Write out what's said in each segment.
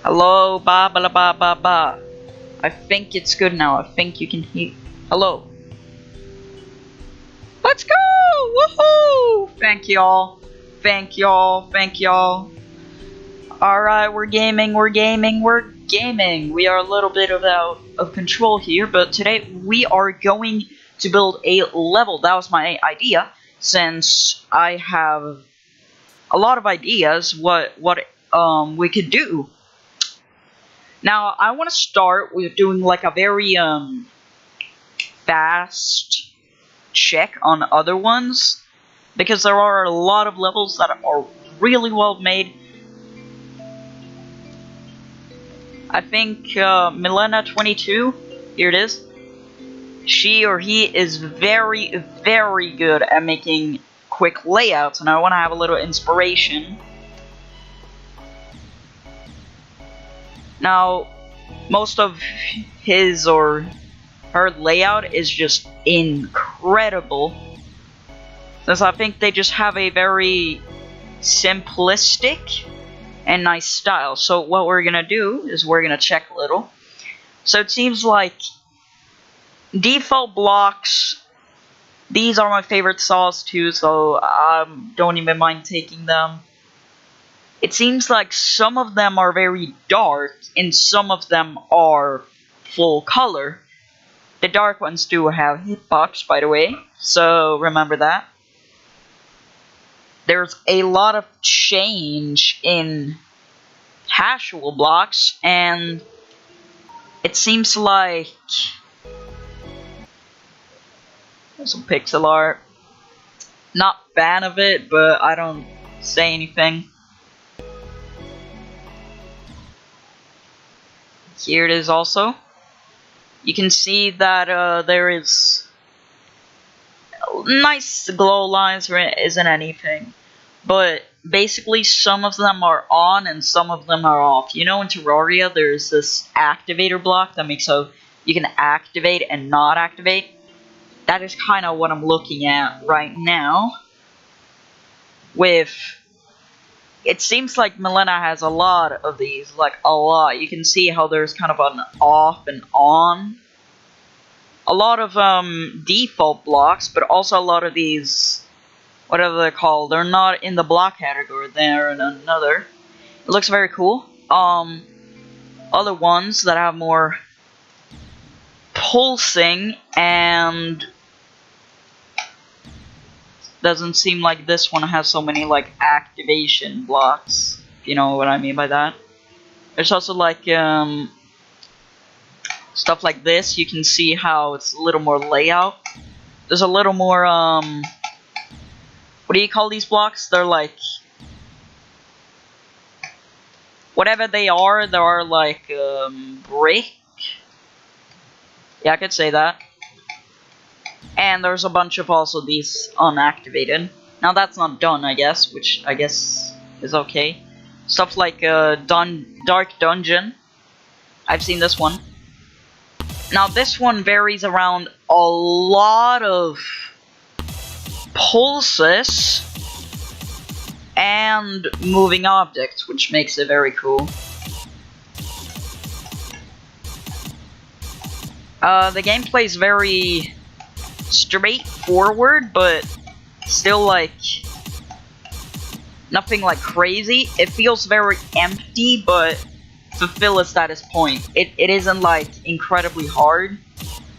Hello, ba ba la ba ba ba. I think it's good now. I think you can hear. Hello. Let's go! Woohoo! Thank y'all. Thank y'all. Thank y'all. Alright, we're gaming, we're gaming, we're gaming. We are a little bit out of control here, but today we are going to build a level. That was my idea, since I have a lot of ideas what we could do. Now, I want to start with doing like a very fast check on other ones, because there are a lot of levels that are really well made. I think Milena22, here it is, she or he is very, very good at making quick layouts, and I want to have a little inspiration. Now, most of his or her layout is just incredible, since I think they just have a very simplistic and nice style. So what we're gonna do is we're gonna check a little. So it seems like default blocks, these are my favorite saws too, so I don't even mind taking them. It seems like some of them are very dark and some of them are full color. The dark ones do have hitbox, by the way, so remember that. There's a lot of change in casual blocks, and it seems like there's some pixel art. Not fan of it, but I don't say anything. Here it is also. You can see that there is nice glow lines, where it isn't anything. But basically some of them are on and some of them are off. You know, in Terraria there's this activator block that makes so you can activate and not activate. That is kind of what I'm looking at right now. With, it seems like Milena has a lot of these, like a lot. You can see how there's kind of an off and on. A lot of default blocks, but also a lot of these, whatever they're called, they're not in the block category, they're in another. It looks very cool. Other ones that have more pulsing, and doesn't seem like this one has so many like activation blocks, if you know what I mean by that. There's also like stuff like this. You can see how it's a little more layout. There's a little more what do you call these blocks? They're like, whatever they are like brick. Yeah, I could say that. And there's a bunch of also these unactivated. Now that's not done, I guess, which I guess is okay. Stuff like Dark Dungeon. I've seen this one. Now this one varies around a lot of pulses and moving objects, which makes it very cool. The gameplay is very straightforward, but still like nothing like crazy. It feels very empty, but fulfill a status point. It isn't like incredibly hard,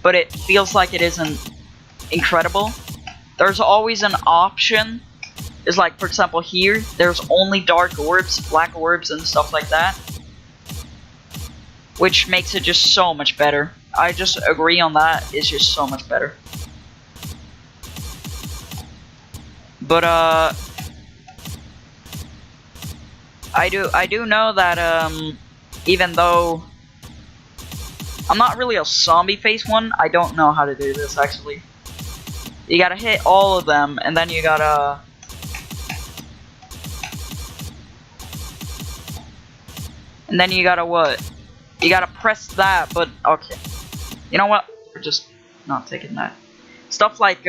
but it feels like it isn't incredible. There's always an option. It's like, for example, here there's only dark orbs, black orbs, and stuff like that, which makes it just so much better. I just agree on that. It's just so much better. But I do know that even though I'm not really a zombie face one, I don't know how to do this actually. You gotta hit all of them, and then you gotta what? You gotta press that, but okay. You know what? We're just not taking that. Stuff like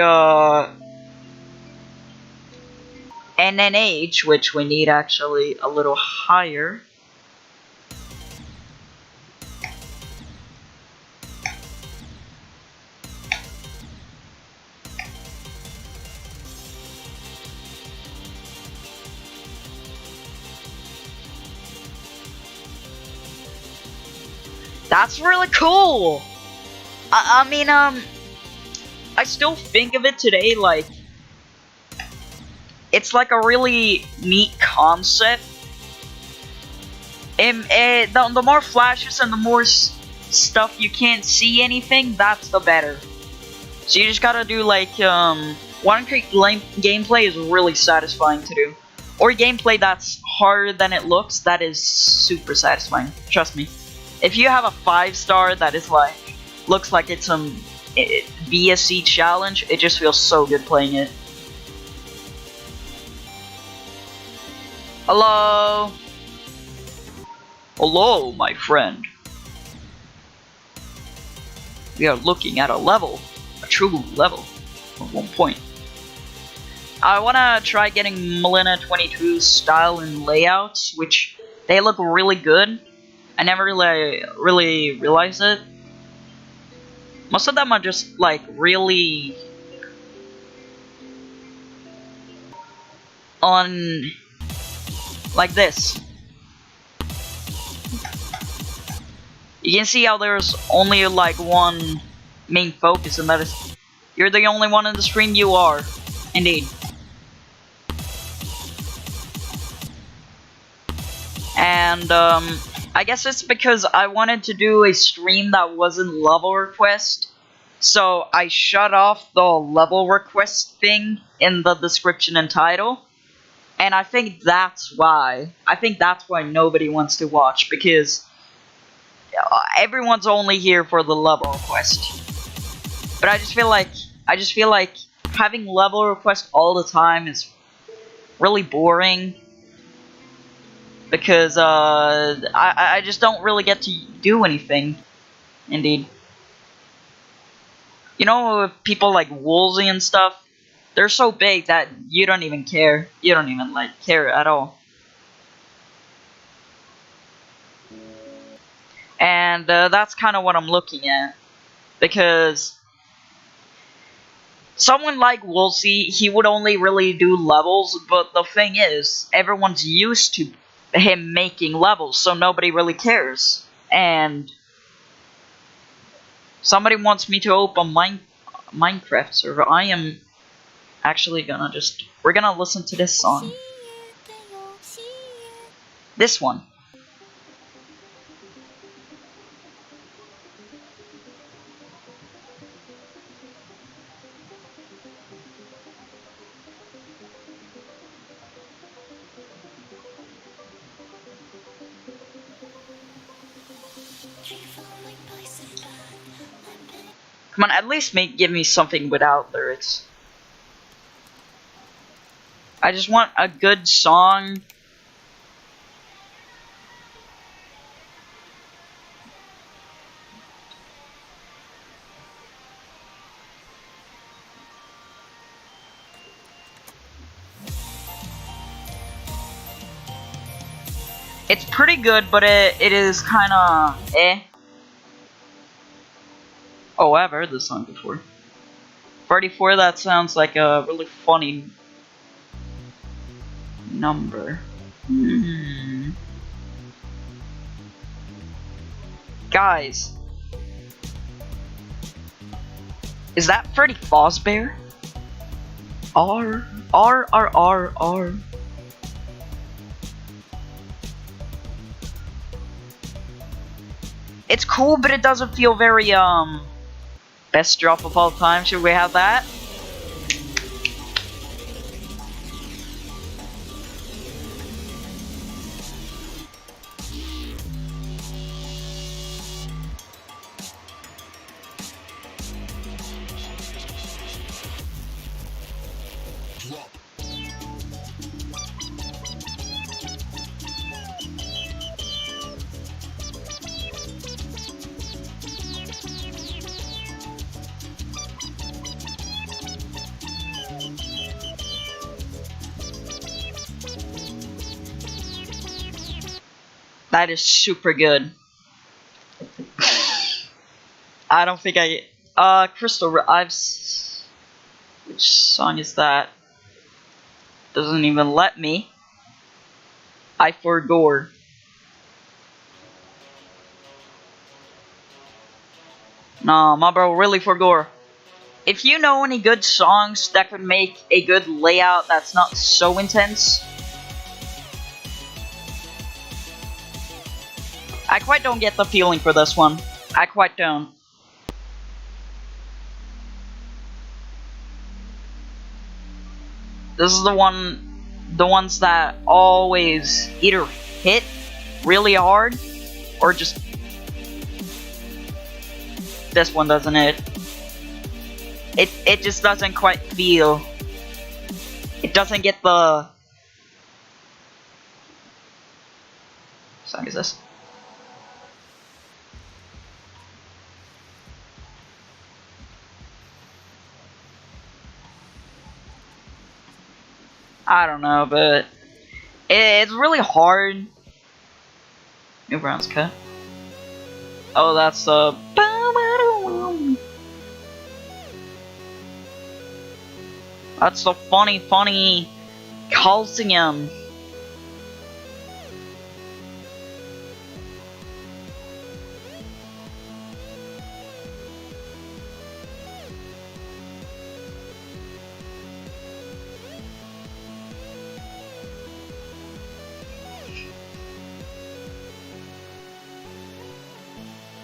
NNH, which we need actually a little higher. That's really cool. I mean, I still think of it today like it's like a really neat concept. The more flashes and the more stuff you can't see anything, that's the better. So you just gotta do like One Creek gameplay is really satisfying to do, or gameplay that's harder than it looks. That is super satisfying. Trust me. If you have a 5-star that is like looks like it's some VSC challenge, it just feels so good playing it. Hello. Hello, my friend. We are looking at a level, a true level, at one point. I wanna try getting Millennia 22's style and layouts, which they look really good. I never really realized it. Most of them are just like really on like this. You can see how there's only like one main focus, and that is you're the only one in the stream. You are, indeed. And I guess it's because I wanted to do a stream that wasn't level request, so I shut off the level request thing in the description and title. And I think that's why. I think that's why nobody wants to watch, because everyone's only here for the level request. But I just feel like having level request all the time is really boring, because I just don't really get to do anything. Indeed. You know, people like Woolsey and stuff, they're so big that you don't even care. You don't even like care at all. And that's kind of what I'm looking at, because someone like Woolsey, he would only really do levels, but the thing is, everyone's used to him making levels, so nobody really cares. And somebody wants me to open Minecraft server. I am actually gonna we're gonna listen to this song. This one. Come on, at least give me something without lyrics. I just want a good song. It's pretty good, but it is kinda eh. Oh, I've heard this song before. 34, that sounds like a really funny number. Guys. Is that Freddy Fazbear? R. It's cool, but it doesn't feel very, best drop of all time. Should we have that? That is super good. I don't think Crystal Ives. Which song is that? Doesn't even let me. I forgot. Nah, my bro, really for gore. If you know any good songs that could make a good layout that's not so intense, I quite don't get the feeling for this one. I quite don't. This is the ones that always either hit really hard, or just this one doesn't hit. It just doesn't quite feel. It doesn't get the. What song is this? I don't know, but it's really hard. New Brown's cut. Oh, that's the. That's the funny Coliseum.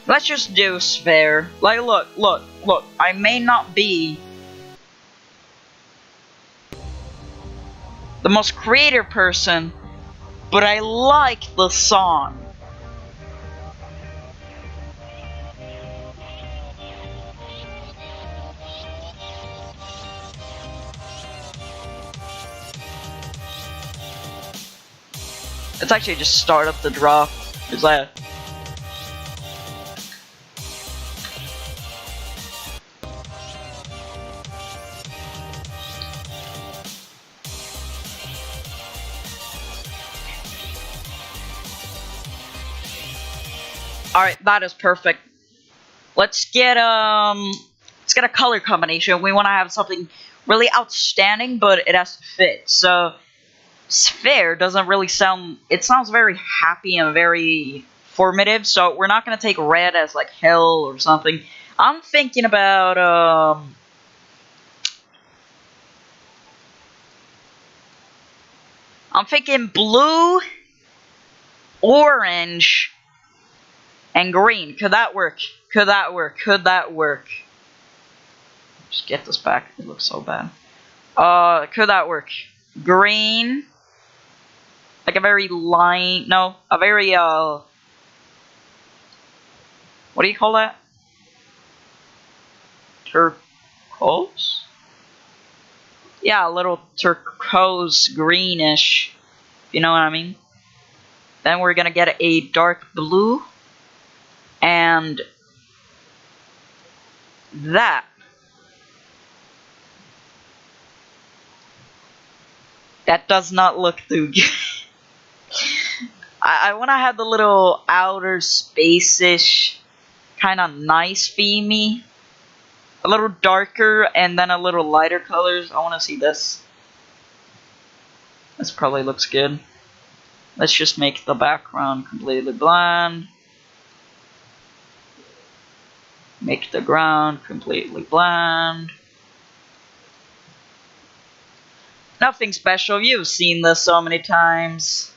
Let's just do Sphere. Like, look. I may not be the most creative person, but I like the song. Let's actually just start up the drop. Is that? Alright, that is perfect. Let's get a color combination. We want to have something really outstanding, but it has to fit. So Sphere doesn't really sound. It sounds very happy and very formative. So we're not gonna take red as like hell or something. I'm thinking about I'm thinking blue, orange, and green. Could that work? Could that work? Could that work? Just get this back. It looks so bad. Could that work? Green. Like a very line. No, a very, what do you call that? Turquoise? Yeah, a little turquoise greenish. If you know what I mean? Then we're gonna get a dark blue. And that. That does not look too good. I want to have the little outer space-ish, kind of nice themey. A little darker and then a little lighter colors. I want to see this. This probably looks good. Let's just make the background completely bland. Make the ground completely bland. Nothing special. You've seen this so many times.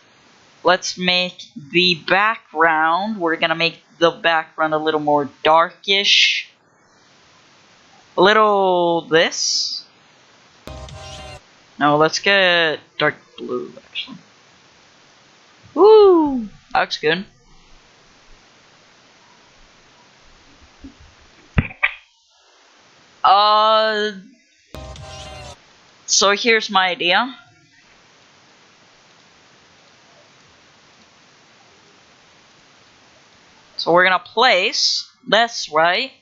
Let's make the background. We're gonna make the background a little more darkish. A little this. No, let's get dark blue actually. Woo! That looks good. So here's my idea. So we're gonna place this, right?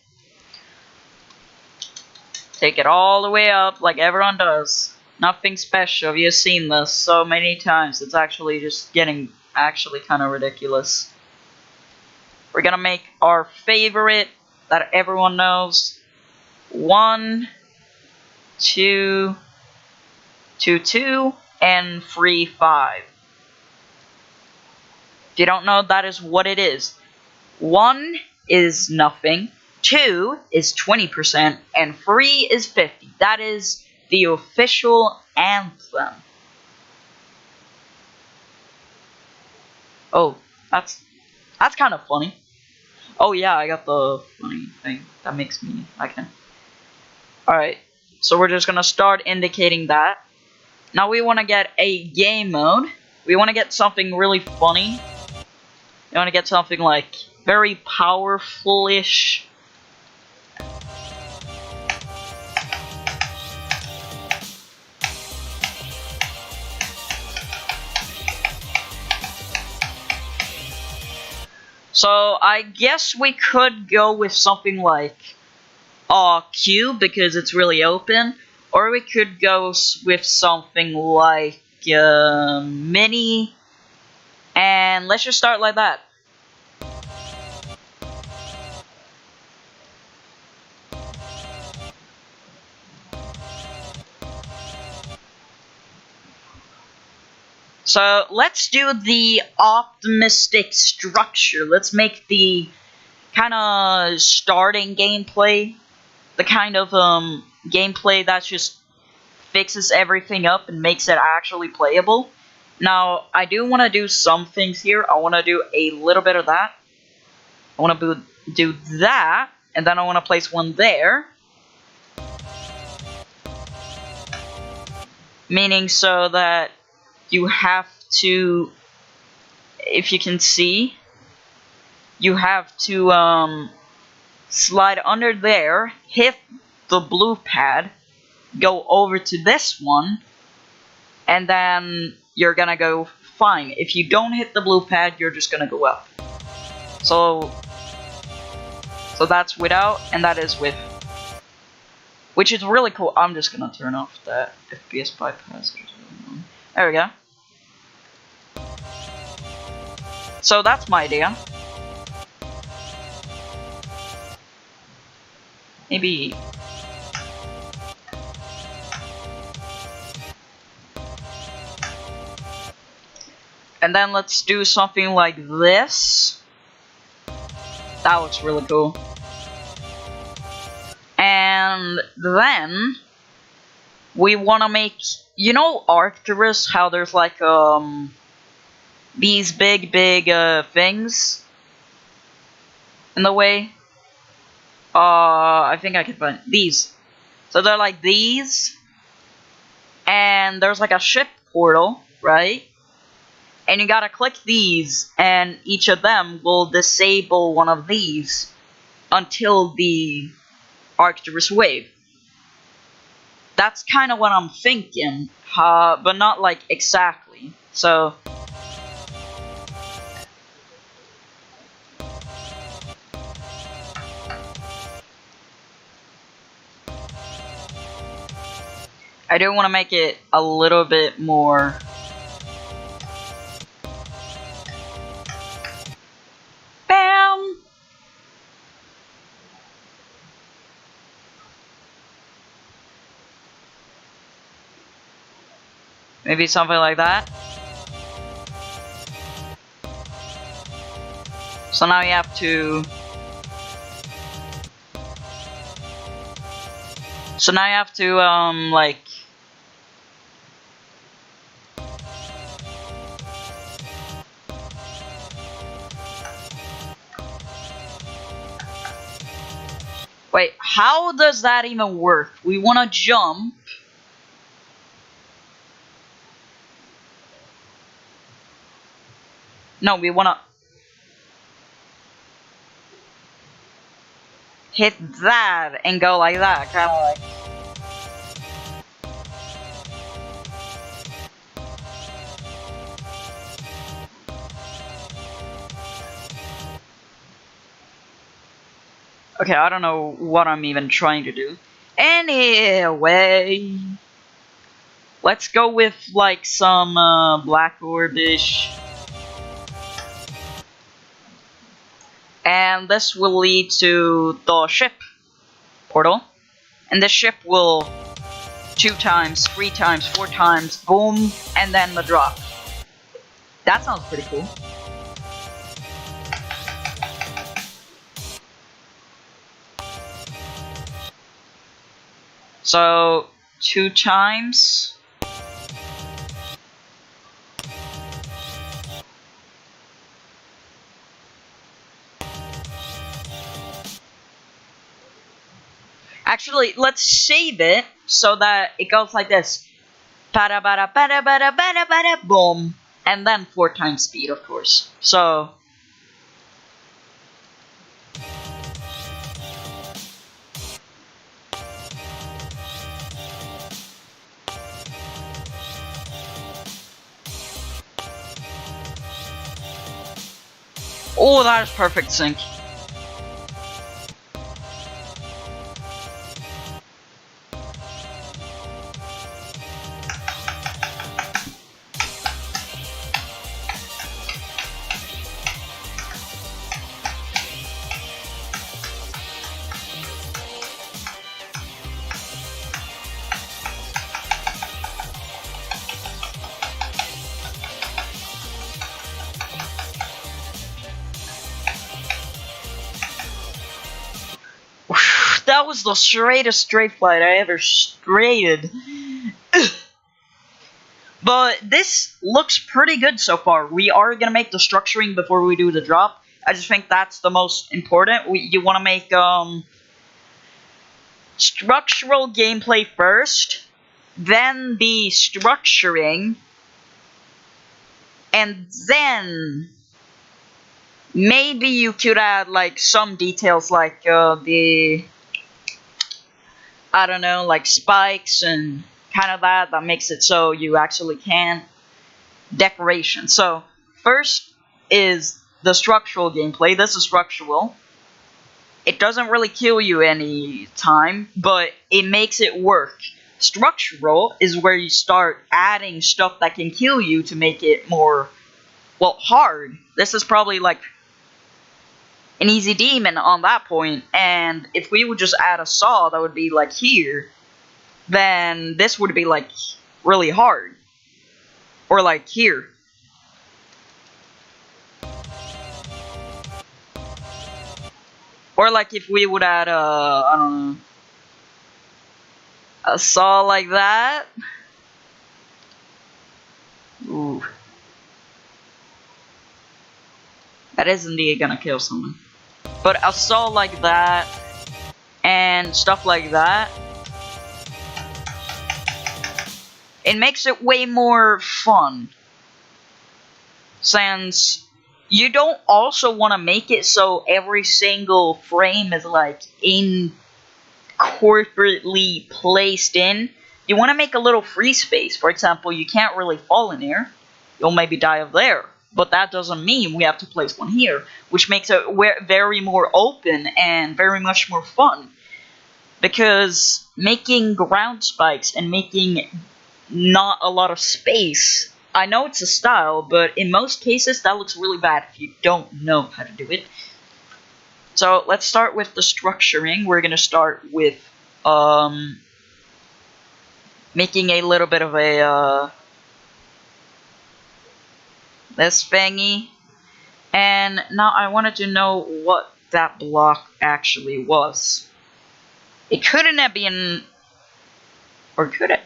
Take it all the way up like everyone does. Nothing special. You've seen this so many times. It's actually just getting kind of ridiculous. We're gonna make our favorite that everyone knows. 1, 2, 2, 2, and 3, 5. If you don't know, that is what it is. 1 is nothing. 2 is 20%, and 3 is 50. That is the official anthem. Oh, that's kind of funny. Oh yeah, I got the funny thing. That makes me, I can. Alright, so we're just gonna start indicating that. Now we want to get a game mode. We want to get something really funny. We want to get something like very powerful-ish. So I guess we could go with something like cube because it's really open, or we could go with something like mini, and let's just start like that. So let's do the optimistic structure. Let's make the kind of starting gameplay, the kind of gameplay that just fixes everything up and makes it actually playable. Now, I do want to do some things here. I want to do a little bit of that. I want to do that, and then I want to place one there. Meaning so that you have to, if you can see, you have to slide under there, hit the blue pad, go over to this one, and then you're gonna go fine. If you don't hit the blue pad, you're just gonna go up. So that's without, and that is with. Which is really cool. I'm just gonna turn off that FPS bypass. There we go. So that's my idea. Maybe. And then let's do something like this. That looks really cool. And then we want to make, you know, Arcturus, how there's like these big things in the way. I think I can find these. So they're like these, and there's like a ship portal, right? And you gotta click these, and each of them will disable one of these until the Arcturus wave. That's kind of what I'm thinking, but not like exactly. So I do want to make it a little bit more. Bam! Maybe something like that. So now you have to. So now you have to like. Wait, how does that even work? We want to jump. No, we want to hit that and go like that, kind of like. Okay, I don't know what I'm even trying to do. Anyway, let's go with like some black orbish. And this will lead to the ship portal. And the ship will 2 times, 3 times, 4 times, boom, and then the drop. That sounds pretty cool. So 2 times. Actually, let's save it so that it goes like this. Bada bada bada bada bada bada boom. And then 4 times speed, of course. So oh, that is perfect sync. That was the straightest straight flight I ever straighted. But this looks pretty good so far. We are gonna make the structuring before we do the drop. I just think that's the most important. You want to make structural gameplay first, then the structuring, and then maybe you could add like some details like the, I don't know, like spikes and kind of that makes it so you actually can decoration. So first is the structural gameplay. This is structural. It doesn't really kill you any time, but it makes it work. Structural is where you start adding stuff that can kill you to make it more, well, hard. This is probably like an easy demon on that point, and if we would just add a saw that would be like here, then this would be like really hard. Or like here. Or like if we would add I don't know, a saw like that. Ooh. That is indeed gonna kill someone. But a saw like that, and stuff like that, it makes it way more fun. Since you don't also want to make it so every single frame is like incorporately placed in. You want to make a little free space. For example, you can't really fall in here. You'll maybe die of there. But that doesn't mean we have to place one here, which makes it very more open and very much more fun. Because making ground spikes and making not a lot of space, I know it's a style, but in most cases that looks really bad if you don't know how to do it. So let's start with the structuring. We're gonna start with making a little bit of a this thingy. And now I wanted to know what that block actually was. It couldn't have been, or could it?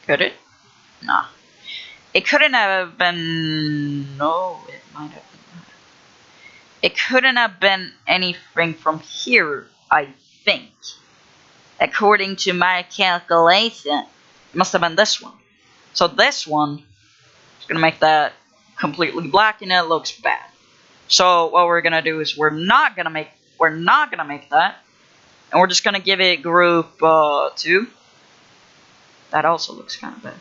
Could it? Nah. It couldn't have been, no, it might have been. It couldn't have been anything from here, I think. According to my calculation, it must have been this one. So this one is gonna make that completely black and it looks bad. So what we're gonna do is we're not gonna make that, and we're just gonna give it group 2. That also looks kind of bad.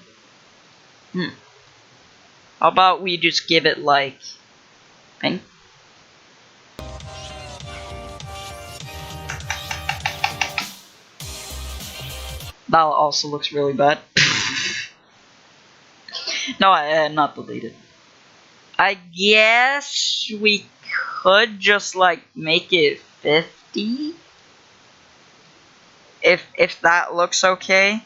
How about we just give it like pink? That also looks really bad. No, not deleted. I guess we could just like make it 50. If that looks okay.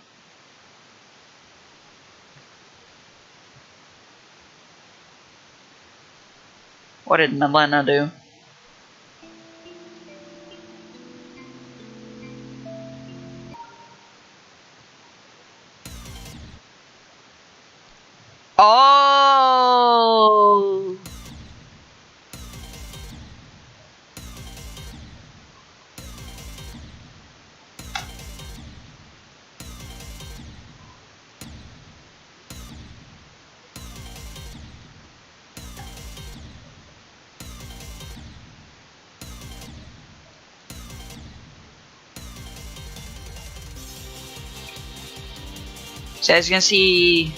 What did Milena do? Oh! So as you can see,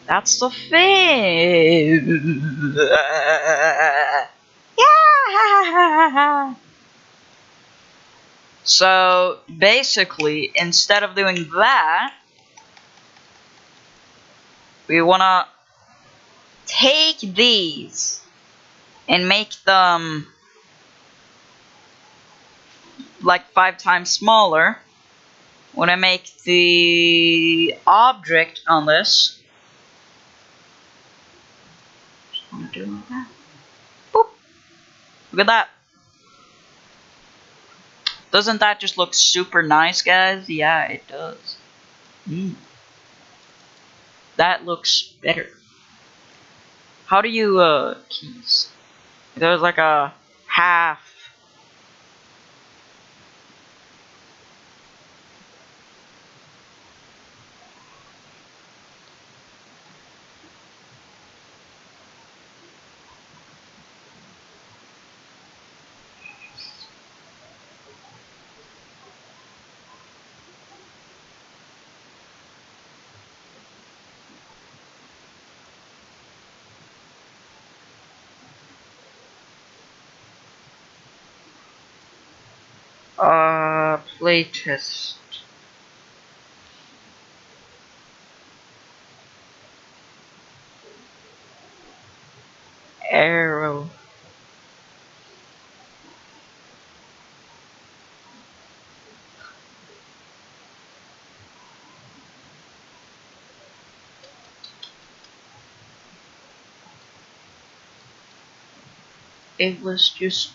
that's the thing. Yeah. So basically, instead of doing that, we wanna take these and make them like 5 times smaller. When I make the object on this, just wanna do like that. Boop. Look at that. Doesn't that just look super nice, guys? Yeah, it does. That looks better. How do you, keys? There's like a half. Playtest. Arrow. It was just.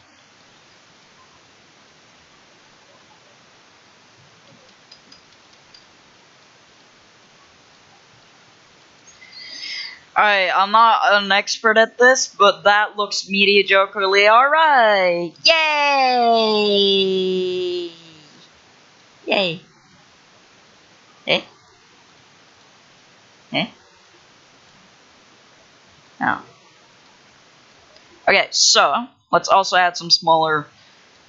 Alright, I'm not an expert at this, but that looks mediocrely alright! Yay! Yay. Eh? Eh? Oh. Okay, so, let's also add some smaller,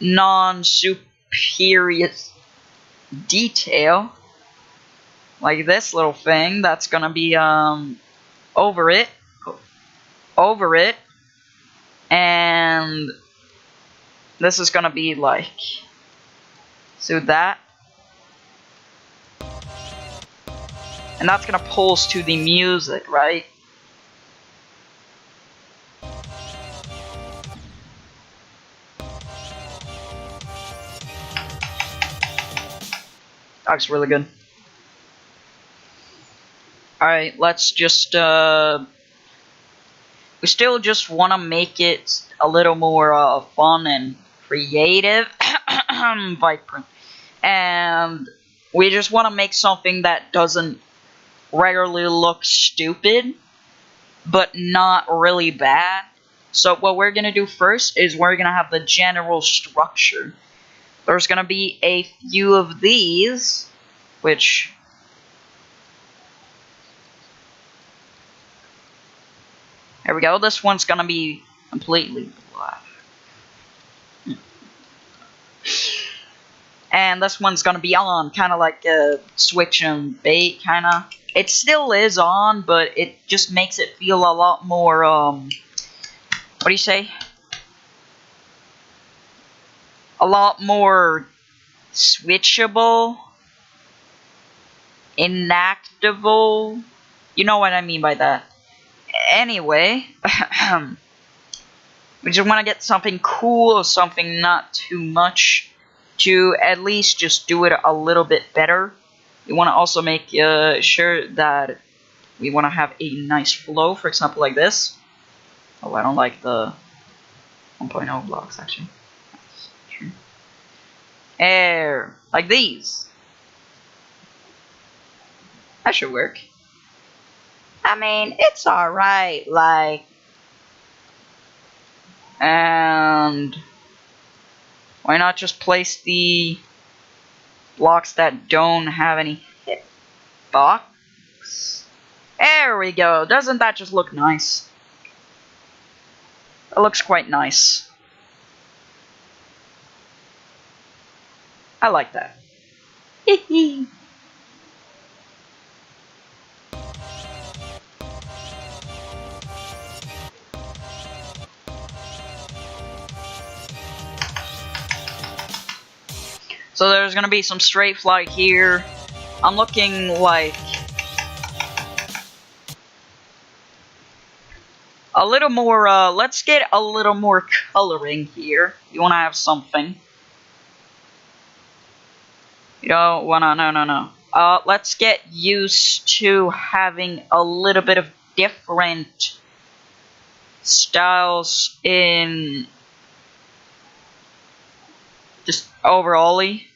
non-superior detail. Like this little thing, that's gonna be, over it, and this is gonna be like, so that, and that's gonna pulse to the music, right? That looks really good. Alright, let's just, we still just want to make it a little more fun and creative. Vibrant. And we just want to make something that doesn't regularly look stupid, but not really bad. So what we're going to do first is we're going to have the general structure. There's going to be a few of these, which... There we go. This one's gonna be completely black. And this one's gonna be on, kind of like a switch and bait, kind of. It still is on, but it just makes it feel a lot more, what do you say? A lot more switchable, inactable. You know what I mean by that. Anyway, we just want to get something cool, something not too much, to at least just do it a little bit better. We want to also make sure that we want to have a nice flow, for example, like this. Oh, I don't like the 1.0 blocks, actually. That's true. Air. Like these. That should work. I mean, it's alright, like... And... why not just place the blocks that don't have any hitbox? There we go. Doesn't that just look nice? It looks quite nice. I like that. Hehe. So there's gonna be some straight flight here. I'm looking like a little more, let's get a little more coloring here. You wanna have something. You don't wanna, no. Let's get used to having a little bit of different styles in just overall-y.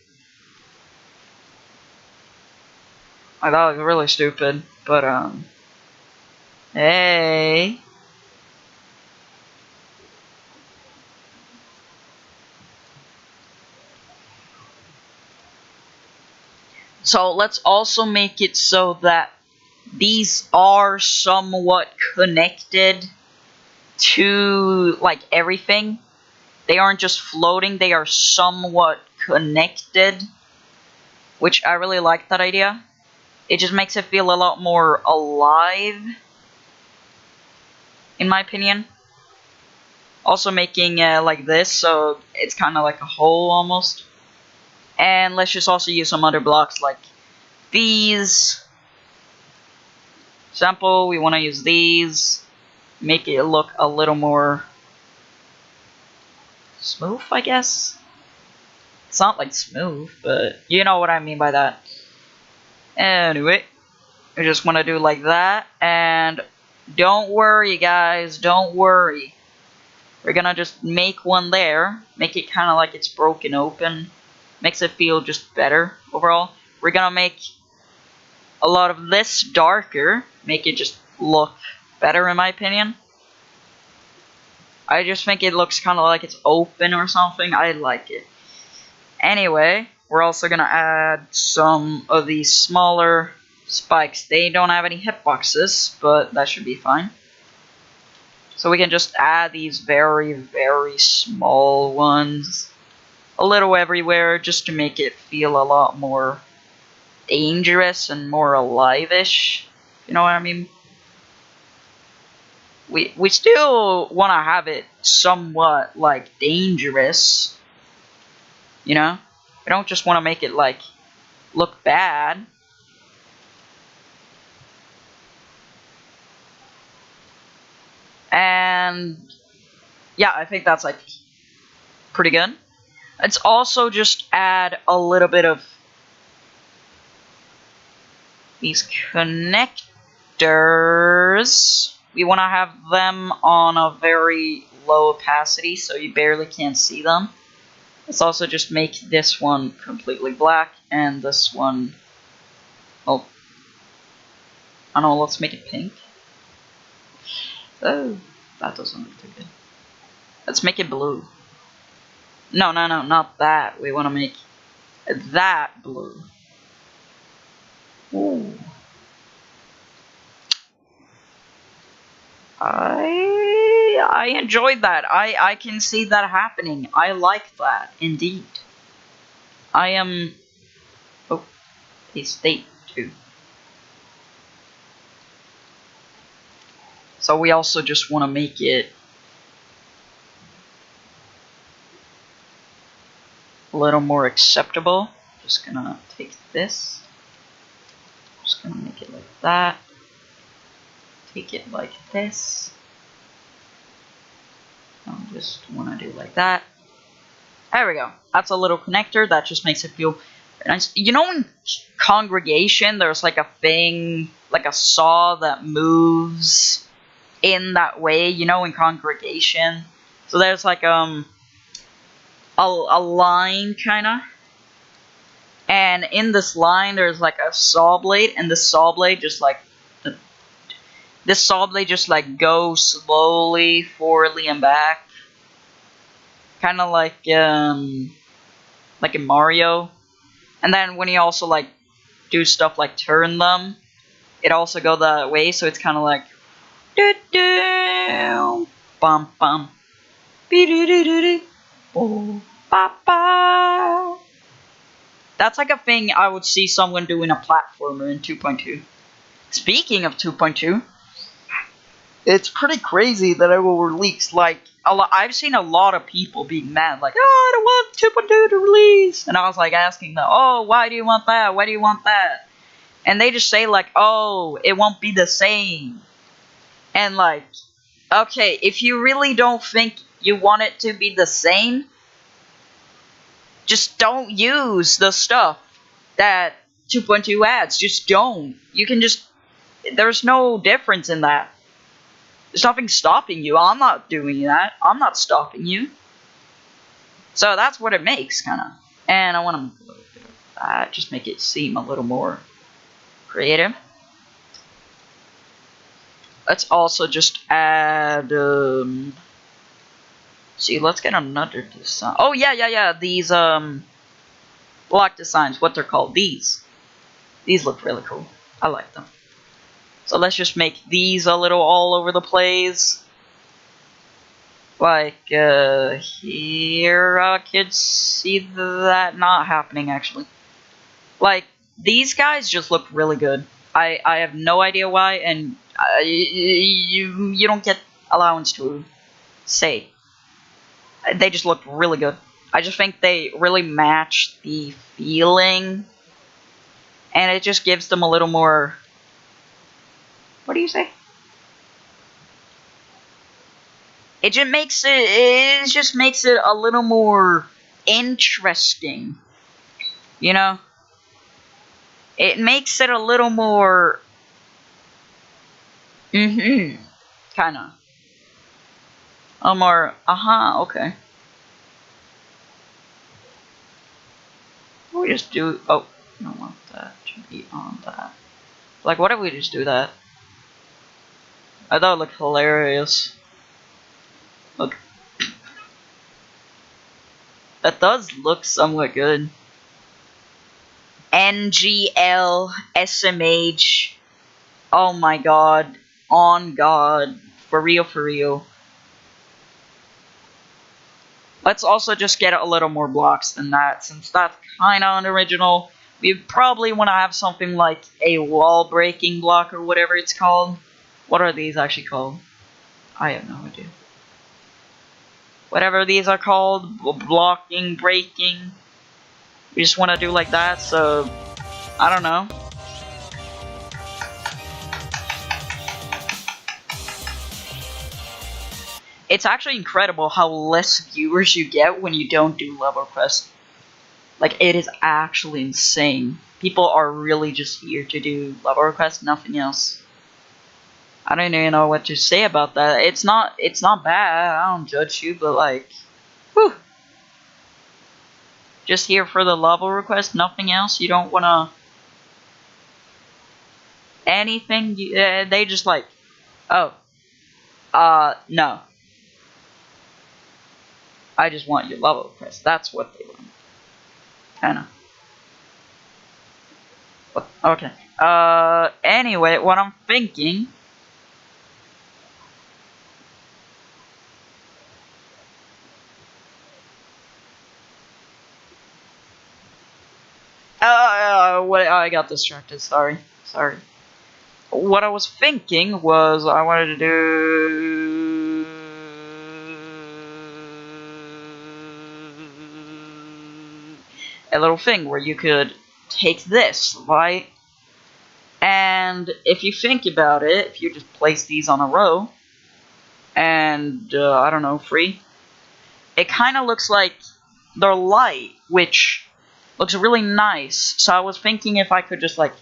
I thought it was really stupid, but hey. So let's also make it so that these are somewhat connected to like everything. They aren't just floating, they are somewhat connected, which I really like that idea. It just makes it feel a lot more alive, in my opinion. Also making like this, so it's kind of like a hole almost. And let's just also use some other blocks like these. Example, we want to use these. Make it look a little more smooth, I guess. It's not like smooth, but you know what I mean by that. Anyway, we just want to do like that. And don't worry, guys, don't worry. We're gonna just make one there. Make it kind of like it's broken open. Makes it feel just better overall. We're gonna make a lot of this darker. Make it just look better, in my opinion. I just think it looks kind of like it's open or something. I like it. Anyway, we're also gonna add some of these smaller spikes. They don't have any hitboxes, but that should be fine. So we can just add these very, very small ones a little everywhere, just to make it feel a lot more dangerous and more alive-ish. You know what I mean? We still want to have it somewhat like dangerous. You know? We don't just want to make it like look bad. And yeah, I think that's like pretty good. Let's also just add a little bit of these connectors. We want to have them on a very low opacity so you barely can't see them. Let's also just make this one completely black and this one, oh, I don't know, let's make it pink. Oh, that doesn't look too good. Let's make it blue. No, not that. We want to make that blue. Ooh. I enjoyed that. I can see that happening. I like that, indeed. I am... Oh, a state 2. So we also just want to make it a little more acceptable. Just gonna take this. Just gonna make it like that. Take it like this. I just want to do like that. There we go. That's a little connector. That just makes it feel nice. You know, in Congregation, there's like a thing, like a saw that moves in that way. You know, in Congregation, So there's like a line kinda, and in this line there's like a saw blade, and this saw blade just like goes slowly forwardly and back, kind of like in Mario. And then when you also like do stuff like turn them, it also go that way. So it's kind of like do do bum bum be do do do do oh ba ba. That's like a thing I would see someone do in a platformer in 2.2. Speaking of 2.2, it's pretty crazy that it will release. Like I've seen a lot of people being mad, like, "Oh, I don't want 2.2 to release," and I was like asking them, "Oh, why do you want that? Why do you want that?" And they just say like, "Oh, it won't be the same." And like, okay, if you really don't think you want it to be the same, just don't use the stuff that 2.2 adds. Just don't. You can just. There's no difference in that. There's nothing stopping you. I'm not doing that. I'm not stopping you. So that's what it makes, kind of. And I want to make a little bit of that. Just make it seem a little more creative. Let's also just add... see, let's get another design. Oh, yeah. These, block designs, what they're called. These look really cool. I like them. So let's just make these a little all over the place. Like, here, I could see that not happening, actually. Like, these guys just look really good. I have no idea why, and you don't get allowance to say. They just look really good. I just think they really match the feeling, and it just gives them a little more... What do you say? It just makes it a little more interesting. You know? It makes it a little more kinda. A more okay. We just do I don't want that to be on that. Like, what if we just do that? I thought it looked hilarious. Look. That does look somewhat good. NGL SMH. Oh my god. On God. For real. Let's also just get a little more blocks than that, since that's kinda unoriginal. We probably want to have something like a wall breaking block or whatever it's called. What are these actually called? I have no idea. Whatever these are called, blocking, breaking. We just want to do like that, so I don't know. It's actually incredible how less viewers you get when you don't do level quest. Like, it is actually insane. People are really just here to do level requests, nothing else. I don't even know what to say about that. It's not bad. I don't judge you, but like, whew. Just here for the level request, nothing else. You don't wanna anything. They just like, oh, no. I just want your level request. That's what they want. Kinda. Okay. Anyway, what I'm thinking. I got distracted. Sorry. What I was thinking was I wanted to do a little thing where you could take this, right? And if you think about it, if you just place these on a row, and I don't know, free, it kind of looks like they're light, which looks really nice. So I was thinking if I could just like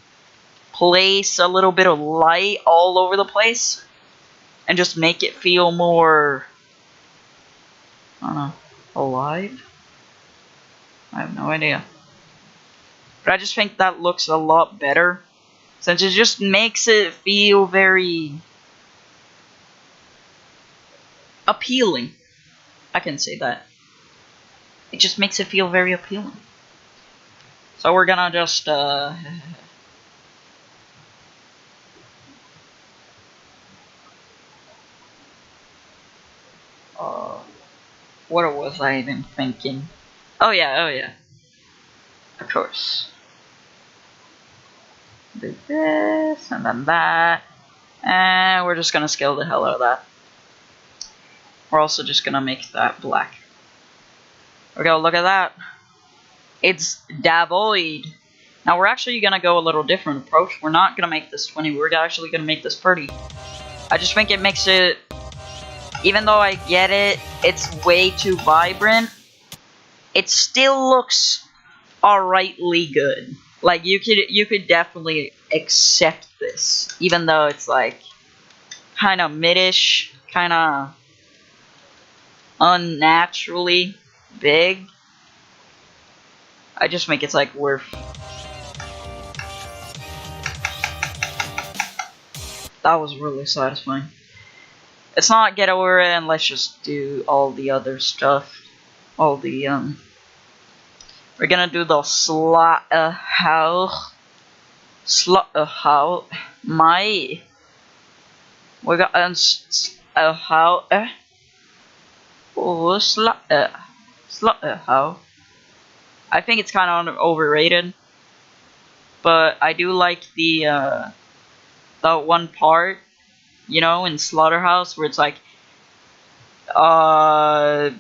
place a little bit of light all over the place and just make it feel more alive? I have no idea. But I just think that looks a lot better, since it just makes it feel very appealing. I can say that. It just makes it feel very appealing. So we're gonna just what was I even thinking? Oh yeah. Of course. Do this and then that. And we're just gonna scale the hell out of that. We're also just gonna make that black. Okay, look at that. It's devoid. Now we're actually gonna go a little different approach. We're not gonna make this 20, we're actually gonna make this 30. I just think it makes it, even though I get it, it's way too vibrant, it still looks alrightly good. Like you could definitely accept this, even though it's like kind of mid-ish, kind of unnaturally big. I just think it's like worth. That was really satisfying. Let's not get over it and let's just do all the other stuff. All the we're gonna do the slaughterhouse. My. We got slaughterhouse. Oh, slaughterhouse. I think it's kind of overrated, but I do like the one part, you know, in Slaughterhouse where it's like a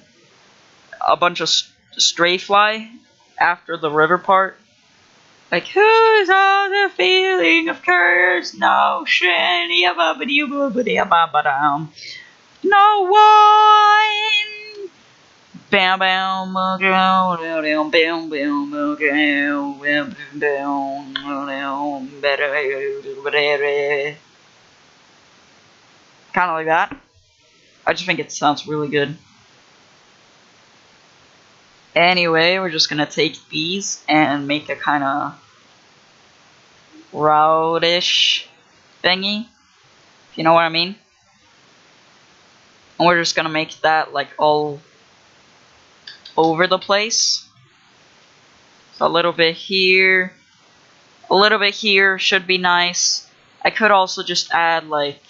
bunch of stray fly after the river part. Like, who's all the feeling of curse? No no one. Bam bam bam bam bam bam. Kind of like that. I just think it sounds really good. Anyway, we're just gonna take these and make a kind of routish thingy, if you know what I mean. And we're just gonna make that like all over the place. So a little bit here, a little bit here should be nice. I could also just add like,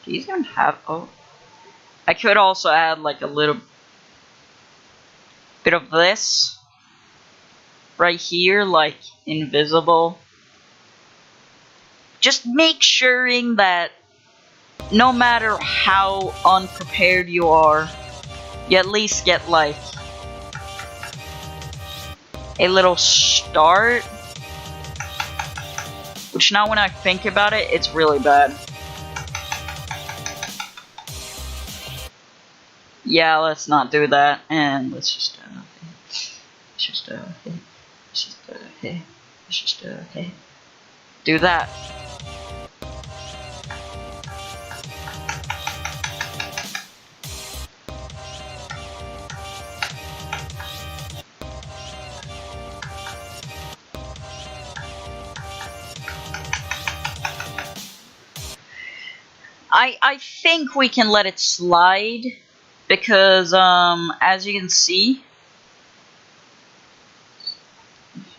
these don't have, oh. I could also add like a little bit of this right here, like invisible. Just make sure that no matter how unprepared you are, you at least get like a little start. Which now when I think about it, it's really bad. Yeah, let's not do that, and let's just do that. I think we can let it slide. Because, as you can see,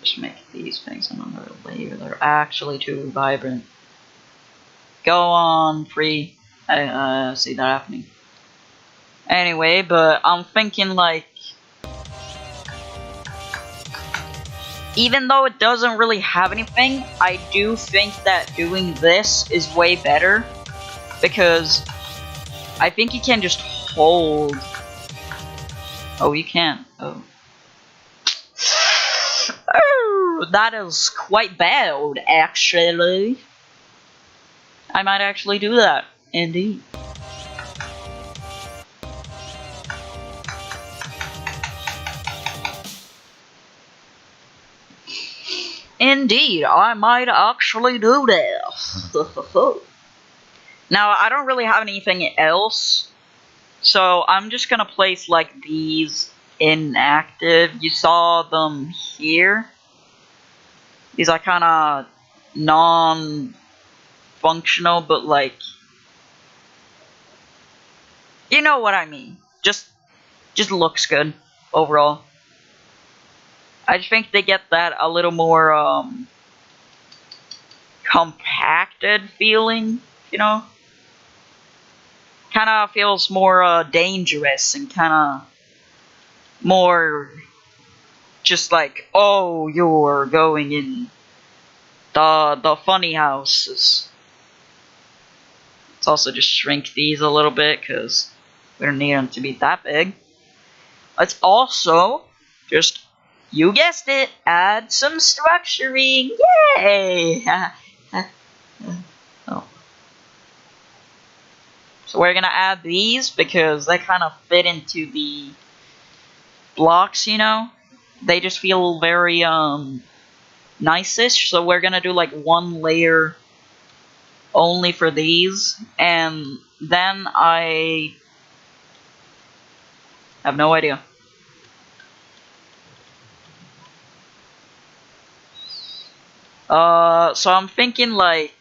just make these things another layer. They're actually too vibrant. Go on, free. I see that happening. Anyway, but I'm thinking like, even though it doesn't really have anything, I do think that doing this is way better. Because I think you can just hold. Oh, you can. Oh. Oh, that is quite bad, actually. I might actually do that. Indeed. Indeed, I might actually do that. Now, I don't really have anything else So I'm just gonna place like these inactive. You saw them here. These are kind of non-functional, but like, you know what I mean. Just looks good overall. I just think they get that a little more compacted feeling, you know? Kind of feels more dangerous and kind of more just like, oh, you're going in the funny houses. Let's also just shrink these a little bit because we don't need them to be that big. Let's also just, you guessed it, add some structuring. Yay! Oh. So we're gonna add these because they kind of fit into the blocks, you know? They just feel very nice-ish. So we're gonna do like one layer only for these, and then I have no idea. So I'm thinking like,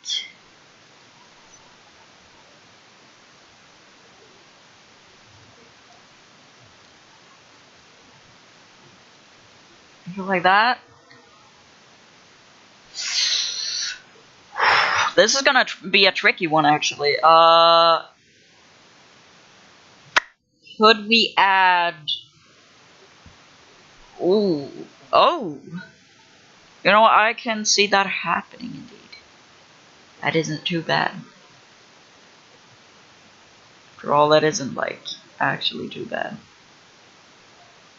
like that. This is gonna be a tricky one, actually. Could we add? Ooh, oh. You know, I can see that happening indeed. That isn't too bad. After all, that isn't like actually too bad.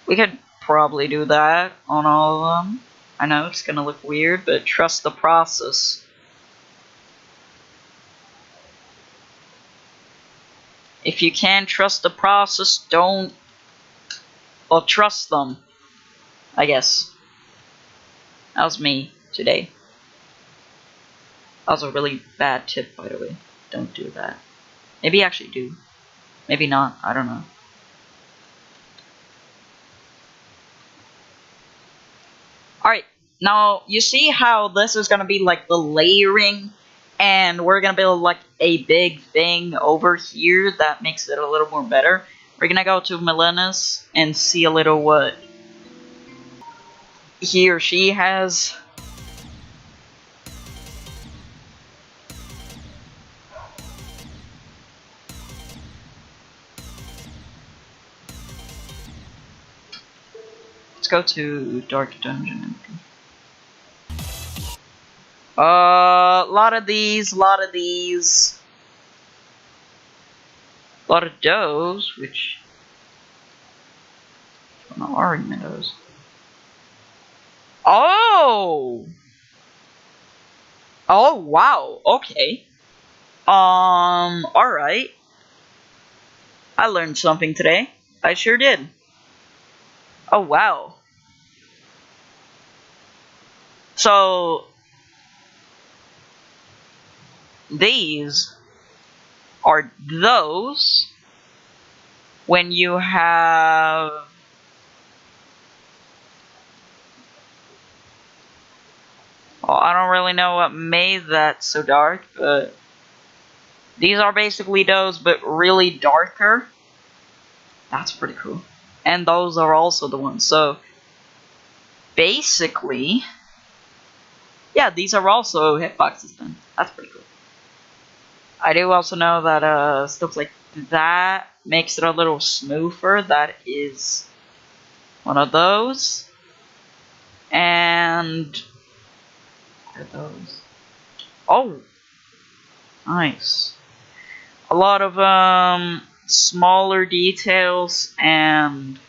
We could probably do that on all of them. I know it's gonna look weird, but trust the process. If you can't trust the process, don't... Well, trust them, I guess. That was me today. That was a really bad tip, by the way. Don't do that. Maybe actually do. Maybe not. I don't know. Alright, now you see how this is gonna be like the layering, and we're gonna build like a big thing over here that makes it a little more better. We're gonna go to Milena's and see a little what he or she has. Let's go to Dark Dungeon. Lot of these, lot of these. A lot of those, which one are in those? Oh! Oh, wow, okay. Alright. I learned something today. I sure did. Oh, wow. So, these are those when you have... Well, I don't really know what made that so dark, but these are basically those, but really darker. That's pretty cool. And those are also the ones. So, basically, yeah, these are also hitboxes then. That's pretty cool. I do also know that stuff like that makes it a little smoother. That is one of those. And what are those? Oh, nice. A lot of smaller details and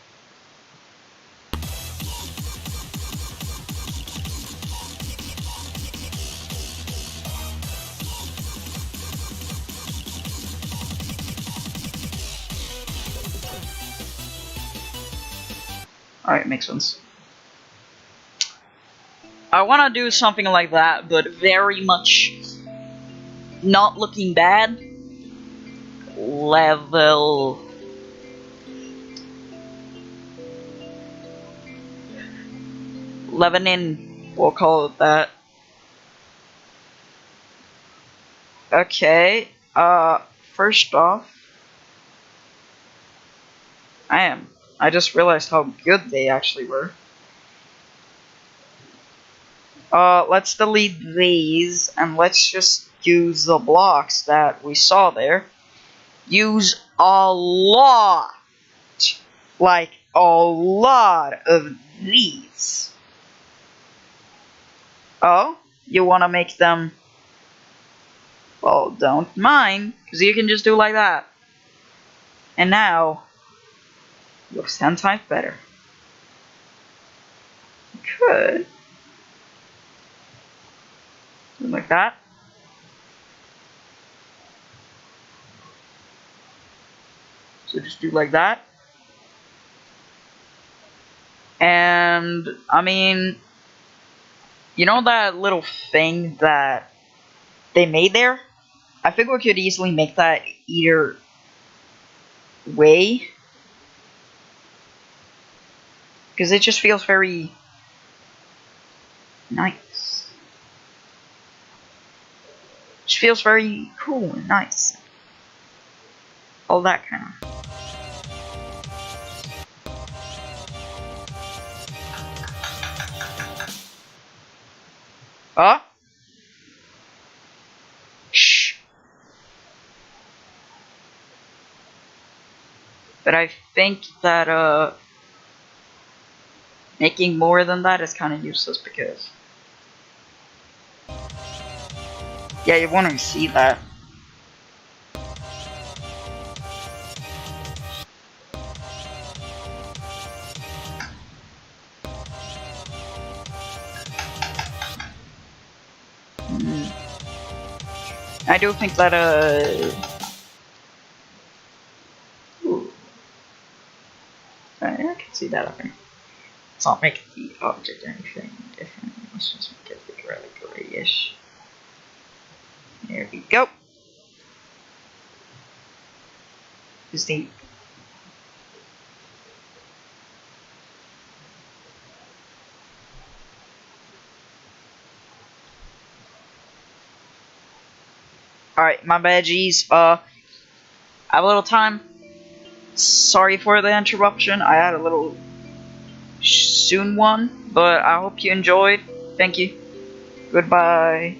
alright, makes sense. I want to do something like that, but very much not looking bad. Level leavening, we'll call it that. Okay, first off, I just realized how good they actually were. Let's delete these, and let's just use the blocks that we saw there. Use a lot, like a lot of these. Oh, you want to make them, well, don't mind, because you can just do like that. And now, it looks 10 times better. You could do like that. So just do like that. And, I mean, you know that little thing that they made there? I think we could easily make that either way. Because it just feels very nice. It just feels very cool and nice. All that kind of. Oh? Shh. But I think that, making more than that is kind of useless because... Yeah, you won't even see that. I do think that, ooh. I can see that happening. Let's not make the object anything different. Let's just make it like really grayish. There we go. Just the... Alright, my bad, G's. I have a little time. Sorry for the interruption. I had a little soon one, but I hope you enjoyed. Thank you. Goodbye.